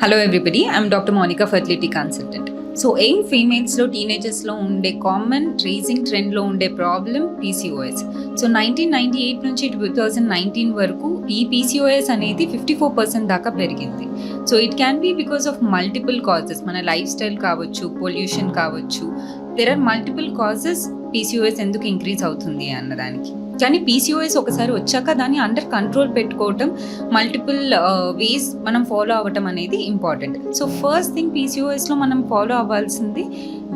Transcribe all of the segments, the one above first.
Hello everybody, I'm doctor Monica, fertility consultant. So young ఫీమేల్స్లో టీనేజర్స్లో ఉండే కామన్ రీజింగ్ ట్రెండ్లో ఉండే ప్రాబ్లం పీసీఓఎస్. సో 1998 నుంచి 2019 వరకు ఈ పీసీఓఎస్ అనేది 54% దాకా పెరిగింది. So it can be because of multiple causes. మన లైఫ్ స్టైల్ కావచ్చు, పొల్యూషన్ కావచ్చు, there are multiple causes PCOS ఎందుకు ఇంక్రీజ్ అవుతుంది అన్నదానికి. కానీ పీసీఓఎస్ ఒకసారి వచ్చాక దాన్ని అండర్ కంట్రోల్ పెట్టుకోవటం, మల్టిపుల్ వేస్ మనం ఫాలో అవ్వటం అనేది ఇంపార్టెంట్. సో ఫస్ట్ థింగ్ పీసీఓఎస్లో మనం ఫాలో అవ్వాల్సింది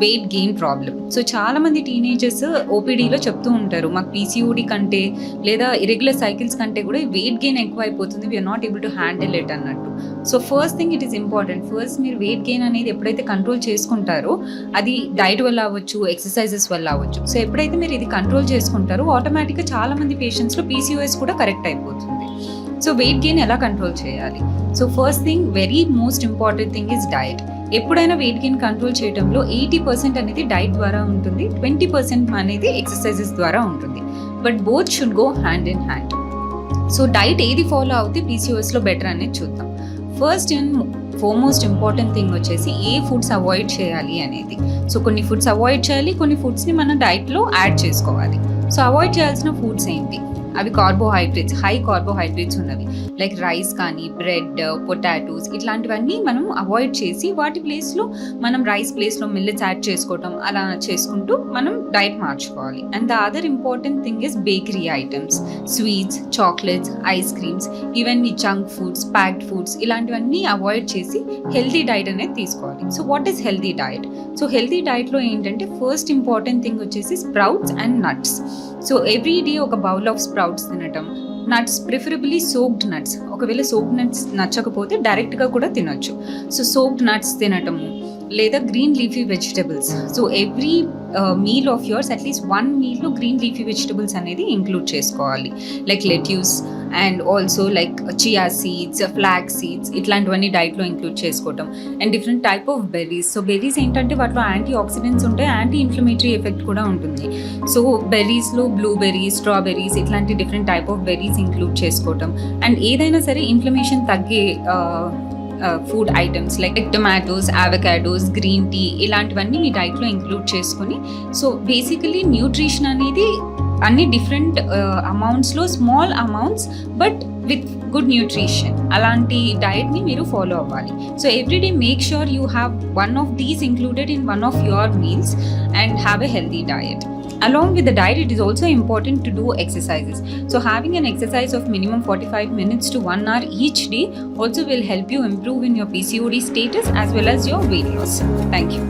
వెయిట్ గెయిన్ ప్రాబ్లం. సో చాలామంది టీనేజర్స్ ఓపీడీలో చెప్తూ ఉంటారు, మాకు పీసీఓడి కంటే లేదా ఇరెగ్యులర్ సైకిల్స్ కంటే కూడా వెయిట్ గెయిన్ ఎక్కువ అయిపోతుంది, we are not able to handle it అన్నట్టు. So first thing it is important. First మీరు వెయిట్ గెయిన్ అనేది ఎప్పుడైతే కంట్రోల్ చేసుకుంటారో, అది డైట్ వల్ల అవ్వచ్చు, ఎక్సర్సైజెస్ వల్ల అవ్వచ్చు. సో ఎప్పుడైతే మీరు ఇది కంట్రోల్ చేసుకుంటారో ఆటోమేటిక్గా చాలా మంది పేషెంట్స్లో పీసీఓఎస్ కూడా కరెక్ట్ అయిపోతుంది. సో వెయిట్ గెయిన్ ఎలా కంట్రోల్ చేయాలి? So first thing, very most important thing is diet. ఎప్పుడైనా వెయిట్ గెయిన్ కంట్రోల్ చేయడంలో 80% అనేది డైట్ ద్వారా ఉంటుంది, 20% అనేది ఎక్సర్సైజెస్ ద్వారా ఉంటుంది. But both should go hand in hand. So diet ఏది ఫాలో అవుతే పీసీఓఎస్లో బెటర్ అనేది చూద్దాం. First and foremost important thing వచ్చేసి ఏ ఫుడ్స్ అవాయిడ్ చేయాలి అనేది. సో కొన్ని ఫుడ్స్ అవాయిడ్ చేయాలి, కొన్ని ఫుడ్స్ని మన డైట్లో యాడ్ చేసుకోవాలి. సో అవాయిడ్ చేయాల్సిన ఫుడ్స్ ఏంటి? అవి కార్బోహైడ్రేట్స్, హై కార్బోహైడ్రేట్స్ ఉన్నవి, లైక్ రైస్ కానీ, బ్రెడ్, పొటాటోస్, ఇట్లాంటివన్నీ మనం అవాయిడ్ చేసి వాటి ప్లేస్లో మనం రైస్ ప్లేస్లో మిల్లెట్స్ యాడ్ చేసుకోవటం, అలా చేసుకుంటూ మనం డైట్ మార్చుకోవాలి. And the other important thing is bakery items, sweets, chocolates, ice creams, ఇవన్నీ జంక్ ఫుడ్స్, ప్యాక్డ్ ఫుడ్స్, ఇలాంటివన్నీ అవాయిడ్ చేసి హెల్తీ డైట్ అనేది తీసుకోవాలి. So what is healthy diet? So healthy డైట్లో ఏంటంటే ఫస్ట్ ఇంపార్టెంట్ థింగ్ వచ్చేసి sprouts and nuts. So every day ఒక bowl of sprouts తినటం, నట్స్ ప్రిఫరబుల్లీ సోక్డ్ నట్స్. ఒకవేళ సోక్డ్ నట్స్ నచ్చకపోతే డైరెక్ట్గా కూడా తినొచ్చు. సో సోక్డ్ నట్స్ తినటము, లేదా green leafy vegetables. So every meal of yours at least 1 మీల్లో గ్రీన్ లీఫీ వెజిటబుల్స్ అనేది ఇంక్లూడ్ చేసుకోవాలి, like lettuce and also like chia seeds, flax seeds, ఇట్లాంటివన్నీ డైట్లో ఇంక్లూడ్ చేసుకోవటం. And different type of berries. So berries ఏంటంటే వాటిలో antioxidants ఉంటాయి, anti inflammatory effect కూడా ఉంటుంది. సో బెర్రీస్లో బ్లూబెర్రీస్, స్ట్రాబెర్రీస్, ఇట్లాంటి different type of berries include చేసుకోవటం. అండ్ ఏదైనా సరే ఇన్ఫ్లమేషన్ తగ్గే food items like tomatoes, avocados, green tea, ఇలాంటివన్నీ మీ డైట్లో ఇంక్లూడ్ చేసుకొని. సో బేసికలీ న్యూట్రిషన్ అనేది అన్ని డిఫరెంట్ అమౌంట్స్లో, small amounts but with good nutrition, అలాంటి డైట్ని మీరు ఫాలో అవ్వాలి. So everyday make sure you have one of these included in one of your meals and have a healthy diet. Along with the diet, it is also important to do exercises. So having an exercise of minimum 45 minutes to 1 hour each day also will help you improve in your PCOD status as well as your weight loss. Thank you.